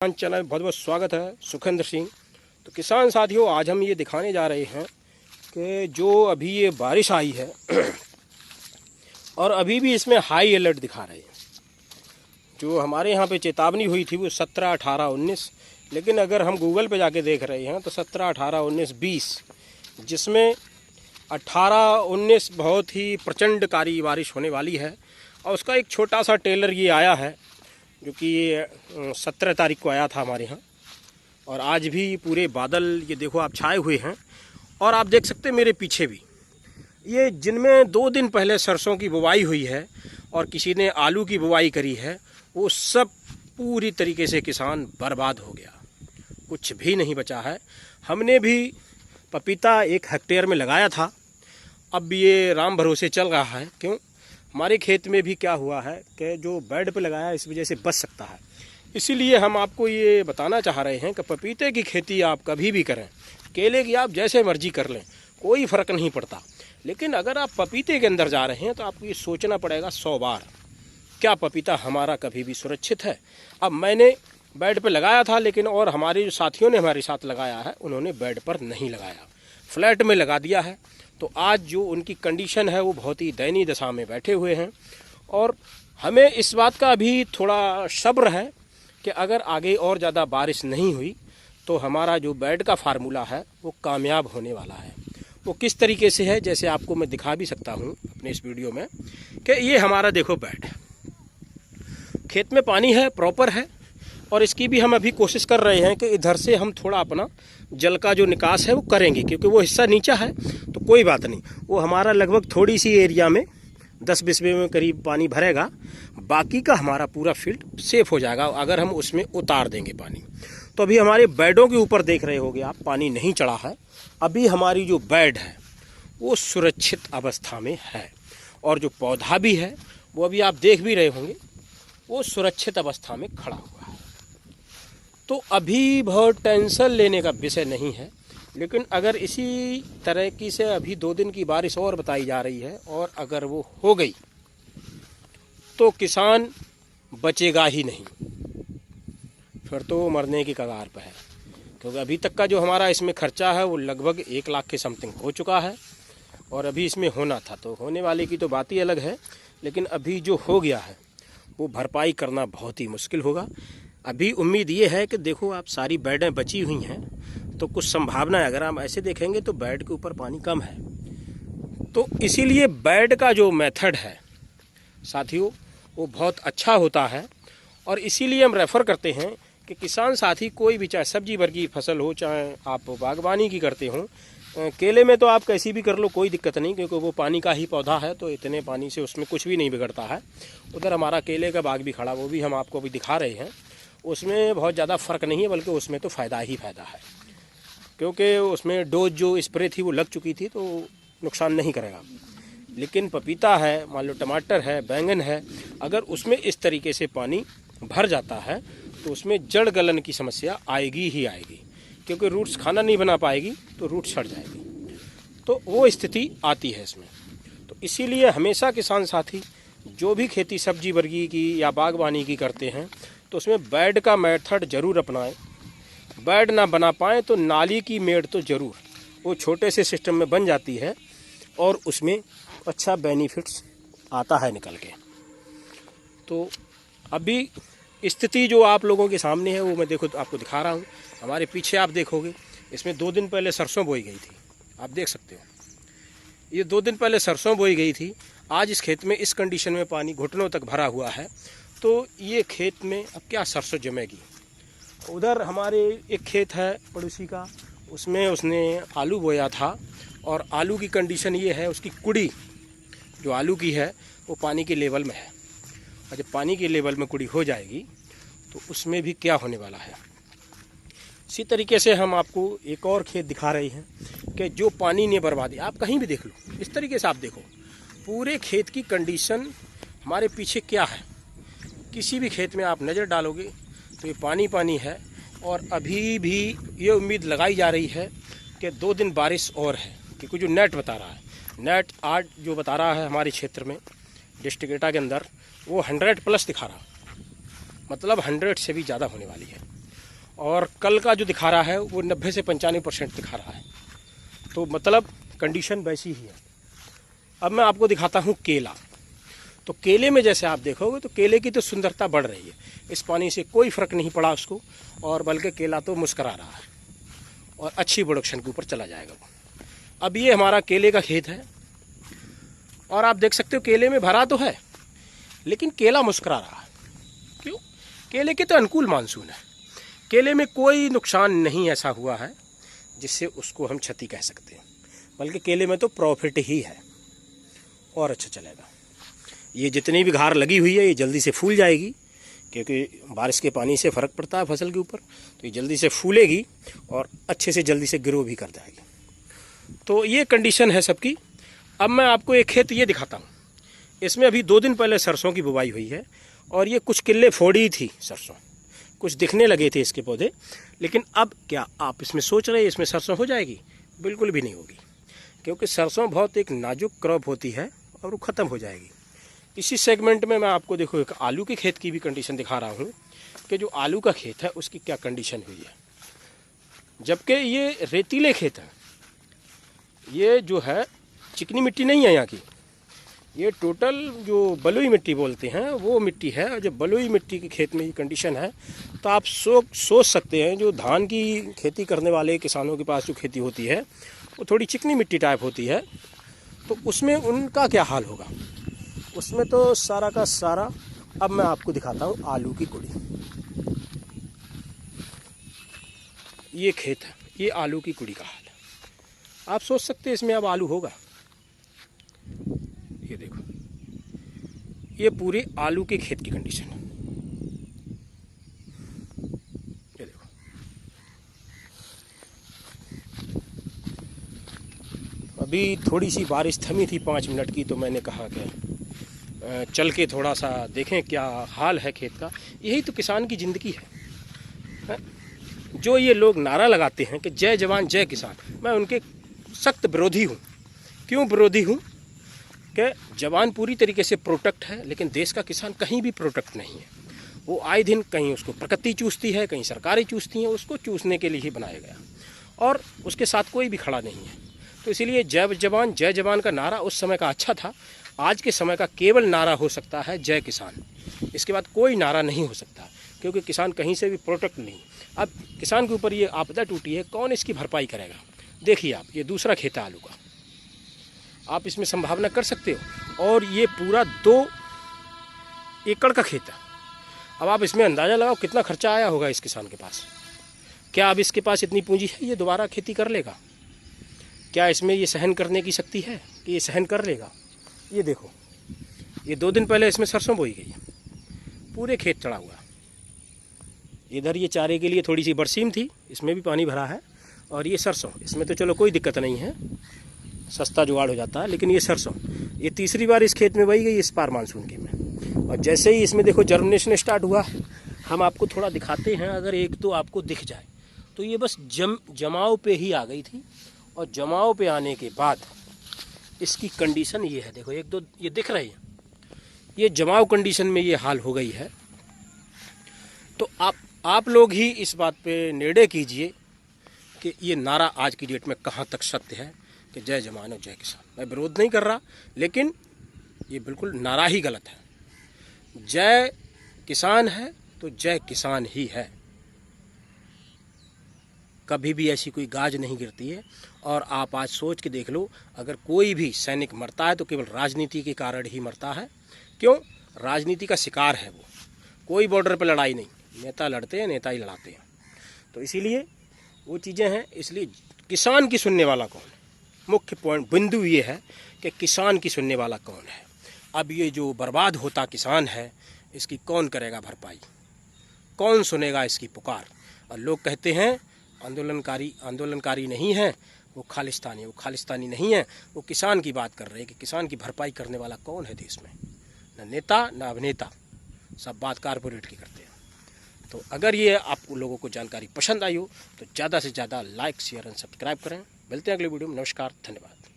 Channel में बहुत बहुत स्वागत है। सुखेंद्र सिंह। तो किसान साथियों, आज हम ये दिखाने जा रहे हैं कि जो अभी ये बारिश आई है और अभी भी इसमें हाई अलर्ट दिखा रहे हैं। जो हमारे यहाँ पे चेतावनी हुई थी वो 17, 18, 19, लेकिन अगर हम गूगल पे जाके देख रहे हैं तो 17, 18, 19, 20, जिसमें 18, 19 बहुत ही प्रचंडकारी बारिश होने वाली है। और उसका एक छोटा सा टेलर ये आया है जो कि 17 तारीख को आया था हमारे यहाँ। और आज भी पूरे बादल ये देखो आप छाए हुए हैं। और आप देख सकते हैं मेरे पीछे भी ये, जिनमें 2 दिन पहले सरसों की बुवाई हुई है और किसी ने आलू की बुवाई करी है, वो सब पूरी तरीके से किसान बर्बाद हो गया, कुछ भी नहीं बचा है। हमने भी पपीता 1 हेक्टेयर में लगाया था, अब ये राम भरोसे चल रहा है। क्यों? हमारे खेत में भी क्या हुआ है कि जो बेड पे लगाया इस वजह से बच सकता है। इसीलिए हम आपको ये बताना चाह रहे हैं कि पपीते की खेती आप कभी भी करें, केले की आप जैसे मर्जी कर लें, कोई फ़र्क नहीं पड़ता। लेकिन अगर आप पपीते के अंदर जा रहे हैं तो आपको ये सोचना पड़ेगा 100 बार, क्या पपीता हमारा कभी भी सुरक्षित है। अब मैंने बेड पर लगाया था, लेकिन और हमारे जो साथियों ने हमारे साथ लगाया है उन्होंने बेड पर नहीं लगाया, फ्लैट में लगा दिया है। तो आज जो उनकी कंडीशन है वो बहुत ही दयनीय दशा में बैठे हुए हैं। और हमें इस बात का भी थोड़ा सब्र है कि अगर आगे और ज़्यादा बारिश नहीं हुई तो हमारा जो बेड का फार्मूला है वो कामयाब होने वाला है। वो किस तरीके से है, जैसे आपको मैं दिखा भी सकता हूँ अपने इस वीडियो में कि ये हमारा देखो बेड है, खेत में पानी है, प्रॉपर है। और इसकी भी हम अभी कोशिश कर रहे हैं कि इधर से हम थोड़ा अपना जल का जो निकास है वो करेंगे, क्योंकि वो हिस्सा नीचा है तो कोई बात नहीं, वो हमारा लगभग थोड़ी सी एरिया में 10 बिस्बे में करीब पानी भरेगा, बाकी का हमारा पूरा फील्ड सेफ हो जाएगा अगर हम उसमें उतार देंगे पानी। तो अभी हमारे बेडों के ऊपर देख रहे होगे आप, पानी नहीं चढ़ा है। अभी हमारी जो बेड है वो सुरक्षित अवस्था में है, और जो पौधा भी है वो अभी आप देख भी रहे होंगे वो सुरक्षित अवस्था में खड़ा हुआ है। तो अभी बहुत टेंशन लेने का विषय नहीं है। लेकिन अगर इसी तरह की से अभी 2 दिन की बारिश और बताई जा रही है और अगर वो हो गई तो किसान बचेगा ही नहीं, फिर तो मरने की कगार पर है। क्योंकि अभी तक का जो हमारा इसमें खर्चा है वो लगभग 1 लाख के समथिंग हो चुका है, और अभी इसमें होना था, तो होने वाले की तो बात ही अलग है। लेकिन अभी जो हो गया है वो भरपाई करना बहुत ही मुश्किल होगा। अभी उम्मीद ये है कि देखो आप, सारी बेडें बची हुई हैं तो कुछ संभावना है। अगर हम ऐसे देखेंगे तो बेड के ऊपर पानी कम है, तो इसीलिए बेड का जो मेथड है साथियों वो बहुत अच्छा होता है। और इसीलिए हम रेफ़र करते हैं कि किसान साथी कोई भी, चाहे सब्जी वर्गी फसल हो, चाहे आप बागवानी की करते हो, केले में तो आप कैसी भी कर लो, कोई दिक्कत नहीं, क्योंकि वो पानी का ही पौधा है तो इतने पानी से उसमें कुछ भी नहीं बिगड़ता है। उधर हमारा केले का बाग भी खड़ा, वो भी हम आपको भी दिखा रहे हैं, उसमें बहुत ज़्यादा फ़र्क नहीं है, बल्कि उसमें तो फ़ायदा ही फ़ायदा है, क्योंकि उसमें डोज जो स्प्रे थी वो लग चुकी थी तो नुकसान नहीं करेगा। लेकिन पपीता है, मान लो टमाटर है, बैंगन है, अगर उसमें इस तरीके से पानी भर जाता है तो उसमें जड़ गलन की समस्या आएगी ही आएगी, क्योंकि रूट्स खाना नहीं बना पाएगी तो रूट सड़ जाएगी, तो वो स्थिति आती है इसमें। तो इसीलिए हमेशा किसान साथी जो भी खेती सब्जी वर्गी की या बागवानी की करते हैं तो उसमें बेड का मेथड ज़रूर अपनाएं। बेड ना बना पाएँ तो नाली की मेड़ तो ज़रूर, वो छोटे से सिस्टम में बन जाती है और उसमें अच्छा बेनिफिट्स आता है निकल के। तो अभी स्थिति जो आप लोगों के सामने है वो मैं देखो आपको दिखा रहा हूँ। हमारे पीछे आप देखोगे इसमें 2 दिन पहले सरसों बोई गई थी, आप देख सकते हो, ये 2 दिन पहले सरसों बोई गई थी। आज इस खेत में इस कंडीशन में पानी घुटनों तक भरा हुआ है, तो ये खेत में अब क्या सरसों जमेगी। उधर हमारे एक खेत है पड़ोसी का, उसमें उसने आलू बोया था, और आलू की कंडीशन ये है, उसकी कुड़ी जो आलू की है वो पानी के लेवल में है, और जब पानी के लेवल में कुड़ी हो जाएगी तो उसमें भी क्या होने वाला है। इसी तरीके से हम आपको एक और खेत दिखा रहे हैं कि जो पानी ने बर्बादी, आप कहीं भी देख लो, इस तरीके से आप देखो पूरे खेत की कंडीशन हमारे पीछे क्या है। किसी भी खेत में आप नज़र डालोगे तो ये पानी पानी है, और अभी भी ये उम्मीद लगाई जा रही है कि 2 दिन बारिश और है, क्योंकि जो नेट बता रहा है, नेट आज जो बता रहा है हमारे क्षेत्र में डिस्ट्रिक्ट एटा के अंदर, वो 100+ दिखा रहा, मतलब 100 से भी ज़्यादा होने वाली है। और कल का जो दिखा रहा है वो 90 से 95% दिखा रहा है। तो मतलब कंडीशन वैसी ही है। अब मैं आपको दिखाता हूँ केला। तो केले में जैसे आप देखोगे तो केले की तो सुंदरता बढ़ रही है, इस पानी से कोई फ़र्क नहीं पड़ा उसको, और बल्कि केला तो मुस्करा रहा है और अच्छी प्रोडक्शन के ऊपर चला जाएगा वो। अब ये हमारा केले का खेत है और आप देख सकते हो केले में भरा तो है लेकिन केला मुस्करा रहा है। क्यों? केले के तो अनुकूल मानसून है, केले में कोई नुकसान नहीं ऐसा हुआ है जिससे उसको हम क्षति कह सकते हैं, बल्कि केले में तो प्रॉफिट ही है और अच्छा चलेगा। ये जितनी भी घार लगी हुई है ये जल्दी से फूल जाएगी, क्योंकि बारिश के पानी से फ़र्क पड़ता है फसल के ऊपर, तो ये जल्दी से फूलेगी और अच्छे से जल्दी से ग्रो भी कर जाएगी। तो ये कंडीशन है सबकी। अब मैं आपको एक खेत ये दिखाता हूँ, इसमें अभी 2 दिन पहले सरसों की बुवाई हुई है और ये कुछ किल्ले फोड़ी थी सरसों, कुछ दिखने लगे थे इसके पौधे, लेकिन अब क्या आप इसमें सोच रहे हैं इसमें सरसों हो जाएगी? बिल्कुल भी नहीं होगी, क्योंकि सरसों बहुत एक नाजुक क्रॉप होती है और वो ख़त्म हो जाएगी। इसी सेगमेंट में मैं आपको देखो एक आलू के खेत की भी कंडीशन दिखा रहा हूँ कि जो आलू का खेत है उसकी क्या कंडीशन हुई है। जबकि ये रेतीले खेत हैं, ये जो है चिकनी मिट्टी नहीं है यहाँ की, ये टोटल जो बलुई मिट्टी बोलते हैं वो मिट्टी है। और जब बलुई मिट्टी के खेत में ये कंडीशन है तो आप सोच सकते हैं जो धान की खेती करने वाले किसानों के पास जो खेती होती है वो थोड़ी चिकनी मिट्टी टाइप होती है, तो उसमें उनका क्या हाल होगा। उसमें तो सारा का सारा, अब मैं आपको दिखाता हूँ आलू की कुड़ी। ये खेत है, ये आलू की कुड़ी का हाल है। आप सोच सकते हैं इसमें अब आलू होगा। ये देखो, ये पूरे आलू के खेत की कंडीशन है। ये देखो, अभी थोड़ी सी बारिश थमी थी 5 मिनट की, तो मैंने कहा कि चल के थोड़ा सा देखें क्या हाल है खेत का। यही तो किसान की ज़िंदगी है। जो ये लोग नारा लगाते हैं कि जय जवान जय किसान, मैं उनके सख्त विरोधी हूँ। क्यों विरोधी हूँ? कि जवान पूरी तरीके से प्रोटेक्ट है, लेकिन देश का किसान कहीं भी प्रोटेक्ट नहीं है। वो आए दिन कहीं उसको प्रकृति चूसती है, कहीं सरकारें चूसती हैं, उसको चूसने के लिए ही बनाया गया और उसके साथ कोई भी खड़ा नहीं है। तो इसीलिए जय जवान का नारा उस समय का अच्छा था। आज के समय का केवल नारा हो सकता है जय किसान, इसके बाद कोई नारा नहीं हो सकता, क्योंकि किसान कहीं से भी प्रोटेक्ट नहीं। अब किसान के ऊपर ये आपदा टूटी है, कौन इसकी भरपाई करेगा? देखिए आप, ये दूसरा खेत है आलू का, आप इसमें संभावना कर सकते हो। और ये पूरा 2 एकड़ का खेत है। अब आप इसमें अंदाज़ा लगाओ कितना खर्चा आया होगा इस किसान के पास। क्या अब इसके पास इतनी पूंजी है ये दोबारा खेती कर लेगा? क्या इसमें ये सहन करने की शक्ति है कि ये सहन कर लेगा? ये देखो, ये 2 दिन पहले इसमें सरसों बोई गई, पूरे खेत चढ़ा हुआ। इधर ये चारे के लिए थोड़ी सी बरसीम थी, इसमें भी पानी भरा है। और ये सरसों, इसमें तो चलो कोई दिक्कत नहीं है, सस्ता जुगाड़ हो जाता है। लेकिन ये सरसों, ये तीसरी बार इस खेत में बोई गई इस पार मानसून के में। और जैसे ही इसमें देखो जर्मिनेशन स्टार्ट हुआ, हम आपको थोड़ा दिखाते हैं, अगर 1-2 आपको दिख जाए तो ये बस जमाव पे ही आ गई थी। और जमाव पे आने के बाद इसकी कंडीशन ये है, देखो 1-2 ये दिख रही है, ये जमाव कंडीशन में ये हाल हो गई है। तो आप लोग ही इस बात पे निर्णय कीजिए कि ये नारा आज की डेट में कहाँ तक सत्य है कि जय जवान और जय किसान। मैं विरोध नहीं कर रहा, लेकिन ये बिल्कुल नारा ही गलत है। जय किसान है तो जय किसान ही है, कभी भी ऐसी कोई गाज नहीं गिरती है। और आप आज सोच के देख लो, अगर कोई भी सैनिक मरता है तो केवल राजनीति के कारण ही मरता है। क्यों? राजनीति का शिकार है वो। कोई बॉर्डर पर लड़ाई नहीं, नेता लड़ते हैं, नेता ही लड़ाते हैं। तो इसीलिए वो चीज़ें हैं। इसलिए किसान की सुनने वाला कौन है? मुख्य पॉइंट बिंदु ये है कि किसान की सुनने वाला कौन है। अब ये जो बर्बाद होता किसान है, इसकी कौन करेगा भरपाई? कौन सुनेगा इसकी पुकार? और लोग कहते हैं आंदोलनकारी नहीं है, वो खालिस्तानी नहीं है। वो किसान की बात कर रहे हैं कि किसान की भरपाई करने वाला कौन है देश में? न नेता न अभिनेता, सब बात कारपोरेट की करते हैं। तो अगर ये आप लोगों को जानकारी पसंद आई हो तो ज़्यादा से ज़्यादा लाइक, शेयर एंड सब्सक्राइब करें। मिलते हैं अगले वीडियो में। नमस्कार, धन्यवाद।